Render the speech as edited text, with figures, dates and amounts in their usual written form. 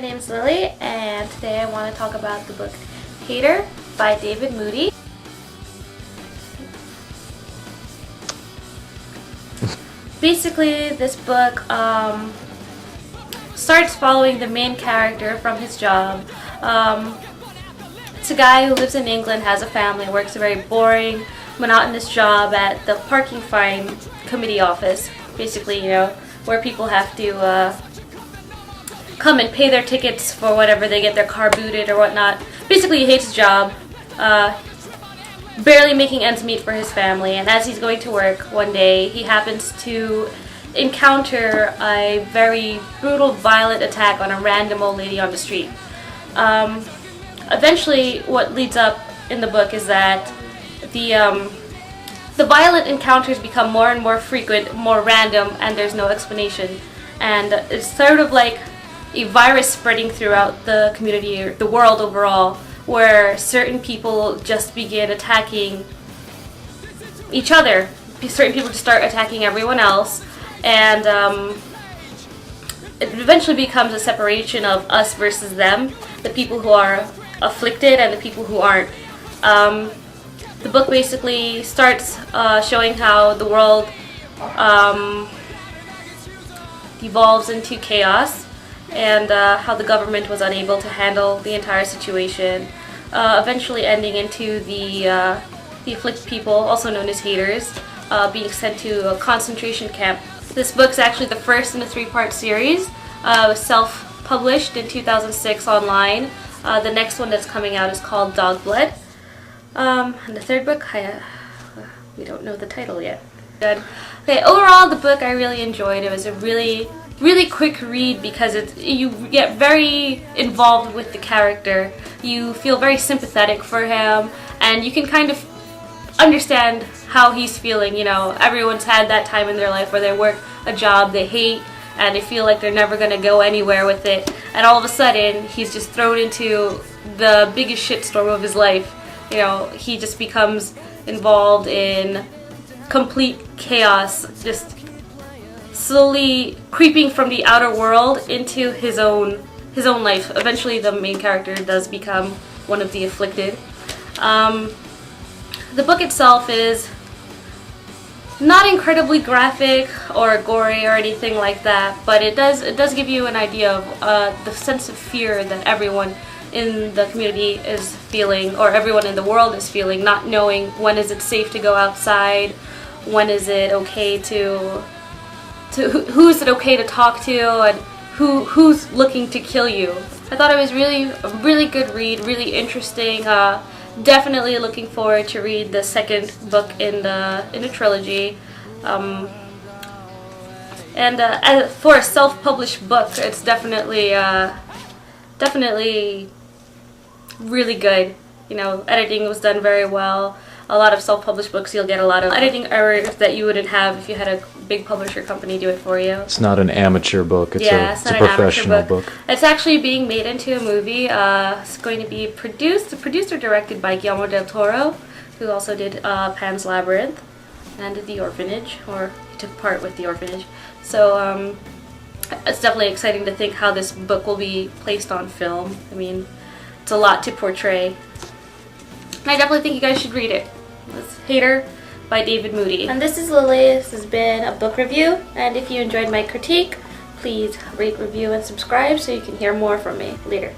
name is Lily, and today I want to talk about the book Hater by David Moody. Basically, this book starts following the main character from his job. It's a guy who lives in England, has a family, works a very boring, monotonous job at the parking fine committee office. Basically, you know, where people have to come and pay their tickets for whatever, they get their car booted or whatnot. Basically, he hates his job, barely making ends meet for his family, and as he's going to work one day, he happens to encounter a very brutal, violent attack on a random old lady on the street. Eventually, what leads up in the book is that the violent encounters become more and more frequent, more random, and there's no explanation. And it's sort of like a virus spreading throughout the community, or the world overall, where certain people just begin attacking each other. Certain people just start attacking everyone else, and it eventually becomes a separation of us versus them, the people who are afflicted and the people who aren't. The book basically starts showing how the world devolves into chaos, and how the government was unable to handle the entire situation, eventually ending into the afflicted people, also known as haters, being sent to a concentration camp. This book's actually the first in a 3-part series. It was self-published in 2006 online. The next one that's coming out is called Dog Blood. And the third book, we don't know the title yet. Good. Okay, overall the book I really enjoyed. It was a really quick read because you get very involved with the character. You feel very sympathetic for him, and you can kind of understand how he's feeling. You know, everyone's had that time in their life where they work a job they hate and they feel like they're never going to go anywhere with it, and all of a sudden he's just thrown into the biggest shitstorm of his life. You know, he just becomes involved in complete chaos, just slowly creeping from the outer world into his own life. Eventually the main character does become one of the afflicted. The book itself is not incredibly graphic or gory or anything like that, but it does give you an idea of the sense of fear that everyone in the community is feeling, or everyone in the world is feeling, not knowing when is it safe to go outside, when is it okay who is it okay to talk to, and who's looking to kill you. I thought it was a really good read, really interesting. Definitely looking forward to read the second book in the trilogy. And for a self-published book, it's definitely really good. You know, editing was done very well. A lot of self-published books, you'll get a lot of editing errors that you wouldn't have if you had a big publisher company do it for you. It's not an amateur book, it's a professional book. It's actually being made into a movie. It's going to be produced or directed by Guillermo del Toro, who also did Pan's Labyrinth and The Orphanage, or he took part with The Orphanage. So it's definitely exciting to think how this book will be placed on film. I mean, it's a lot to portray. And I definitely think you guys should read it. It's Hater by David Moody. And this is Lily. This has been a book review. And if you enjoyed my critique, please rate, review, and subscribe so you can hear more from me later.